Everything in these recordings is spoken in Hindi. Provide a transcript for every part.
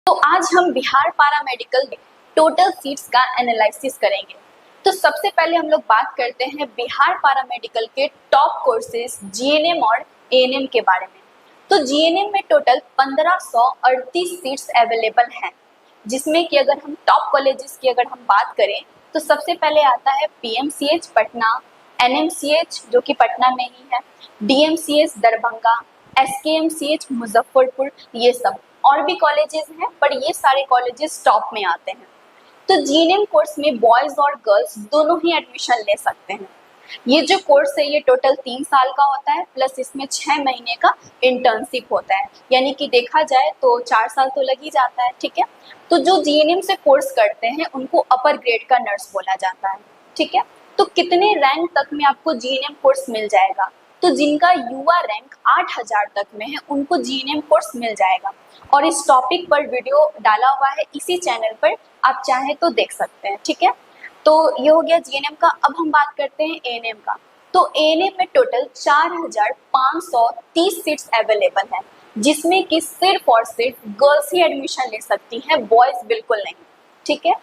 तो आज हम बिहार पैरामेडिकल टोटल सीट्स का एनालिसिस करेंगे। तो सबसे पहले हम लोग बात करते हैं बिहार पैरामेडिकल के टॉप कोर्सेज जीएनएम और एएनएम के बारे में। तो जीएनएम में टोटल 1538 सीट्स अवेलेबल हैं, जिसमें कि अगर हम टॉप कॉलेजेस की अगर हम बात करें तो सबसे पहले आता है पीएमसीएच पटना, एनएमसीएच जो कि पटना में ही है, डीएमसीएच दरभंगा, एसकेएमसीएच मुजफ्फरपुर, ये सब और भी कॉलेजेस हैं, पर ये सारे कॉलेजेस टॉप में आते हैं। तो जीएनएम कोर्स में बॉयज और गर्ल्स दोनों ही एडमिशन ले सकते हैं। ये जो कोर्स है ये टोटल 3 साल का होता है, प्लस इसमें 6 महीने का इंटर्नशिप होता है, यानी कि देखा जाए तो 4 साल तो लग ही जाता है। ठीक है, तो जो जीएनएम से कोर्स करते हैं उनको अपर ग्रेड का नर्स बोला जाता है। ठीक है, तो कितने रैंक तक में आपको जीएनएम कोर्स मिल जाएगा? तो जिनका युवा रैंक 8000 तक में है उनको जीएनएम कोर्स मिल जाएगा, और इस टॉपिक पर वीडियो डाला हुआ है इसी चैनल पर, आप चाहें तो देख सकते हैं। ठीक है, तो ये हो गया जीएनएम का। अब हम बात करते हैं एएनएम का। तो एएनएम में टोटल 4530 सीट्स अवेलेबल हैं, जिसमें कि सिर्फ और सिर्फ गर्ल्स ही एडमिशन ले सकती हैं, बॉयज बिल्कुल नहीं। ठीक है,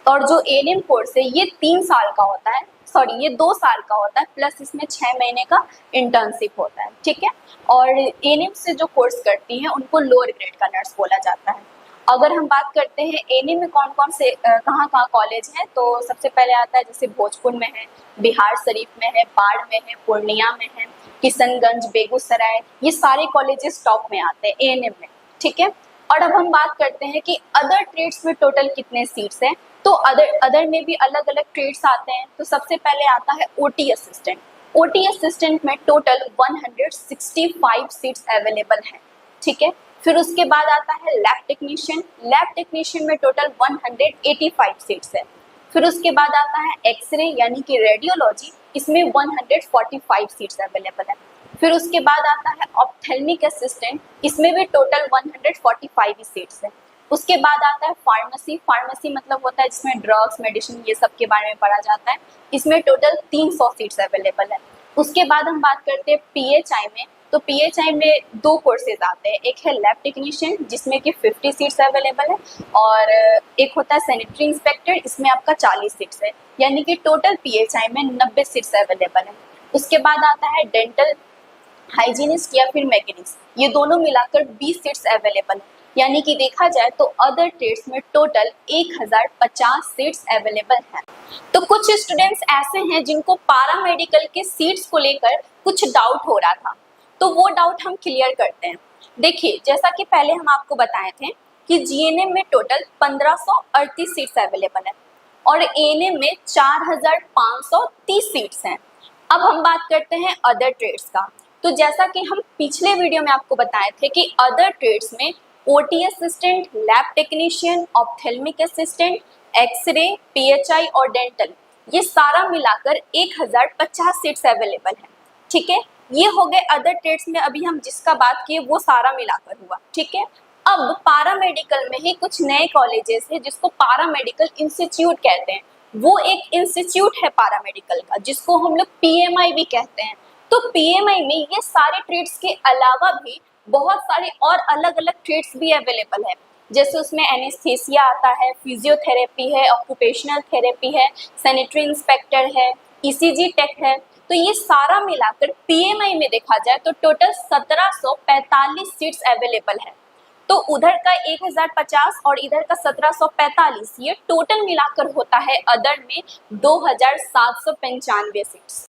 और जो एएनएम कोर्स है ये 3 साल का होता है, ये 2 साल का होता है, प्लस इसमें 6 महीने का इंटर्नशिप होता है। ठीक है, और एएनएम से जो कोर्स करती हैं उनको लोअर ग्रेड का नर्स बोला जाता है। अगर हम बात करते हैं एएनएम में कौन कौन से कहाँ कहाँ कॉलेज हैं, तो सबसे पहले आता है जैसे भोजपुर में है, बिहार शरीफ में है, बाढ़ में है, पूर्णिया में है, किशनगंज, बेगूसराय, ये सारे कॉलेजेस टॉप में आते हैं एएनएम में। ठीक है, और अब हम बात करते हैं कि अदर ट्रेड्स में टोटल कितने सीट्स हैं। तो अदर में भी अलग अलग ट्रेड्स आते हैं। तो सबसे पहले आता है ओटी असिस्टेंट। ओटी असिस्टेंट में टोटल 165 सीट्स अवेलेबल हैं। ठीक है, फिर उसके बाद आता है लैब टेक्नीशियन। लैब टेक्नीशियन में टोटल 185 सीट्स है। फिर उसके बाद आता है एक्सरे यानी कि रेडियोलॉजी, इसमें 145 सीट्स अवेलेबल है। फिर उसके बाद आता है ऑप्थेल्मिक असिस्टेंट, इसमें भी टोटल 145 सीट्स है। उसके बाद आता है फार्मेसी। फार्मेसी मतलब होता है जिसमें ड्रग्स, मेडिसिन, ये सब के बारे में पढ़ा जाता है, इसमें टोटल 300 सीट्स अवेलेबल है। उसके बाद हम बात करते हैं पीएचआई में। तो पीएचआई में 2 कोर्सेज आते हैं, एक है लैब टेक्नीशियन जिसमें कि 50 सीट्स अवेलेबल है, और एक होता है सैनिटरी इंस्पेक्टर, इसमें आपका 40 सीट्स है, यानी कि टोटल पीएचआई में 90 सीट्स अवेलेबल है। उसके बाद आता है डेंटल हाइजीनिस्ट या फिर मैकेनिक्स, ये दोनों मिलाकर 20 सीट्स अवेलेबल है, यानी कि देखा जाए तो अदर ट्रेड्स में टोटल 1050 सीट्स अवेलेबल हैं। तो कुछ स्टूडेंट्स ऐसे हैं जिनको पैरामेडिकल के सीट्स को लेकर कुछ डाउट हो रहा था, तो वो डाउट हम क्लियर करते हैं। देखिए, जैसा कि पहले हम आपको बताए थे कि जीएनएम में टोटल 1538 सीट्स अवेलेबल है और एएनएम में 4530 सीट्स हैं। अब हम बात करते हैं अदर ट्रेड्स का। तो जैसा कि हम पिछले वीडियो में आपको बताए थे कि अदर ट्रेड्स में OT assistant, lab technician, ophthalmic assistant, X ray, PHI और डेंटल, ये सारा मिलाकर 1050 सीट्स अवेलेबल है। ठीक है, ये हो गए अदर ट्रेड्स में अभी हम जिसका बात किए वो सारा मिलाकर हुआ। ठीक है, अब पैरामेडिकल में ही कुछ नए कॉलेजेस हैं जिसको पैरामेडिकल इंस्टीट्यूट कहते हैं। वो एक इंस्टीट्यूट है पैरामेडिकल का जिसको हम लोग पीएमआई भी कहते हैं। तो पीएमआई में ये सारे ट्रेड्स के अलावा भी बहुत सारे और अलग अलग ट्रेड्स भी अवेलेबल है, जैसे उसमें एनेस्थेसिया आता है, फिजियोथेरेपी है, ऑक्यूपेशनल थेरेपी है, सैनिटरी इंस्पेक्टर है, ईसीजी टेक है। तो ये सारा मिलाकर पीएमआई में देखा जाए तो टोटल 1745 सीट्स अवेलेबल है। तो उधर का 1050 और इधर का 1745, ये टोटल मिलाकर होता है अदर में 2795 सीट्स।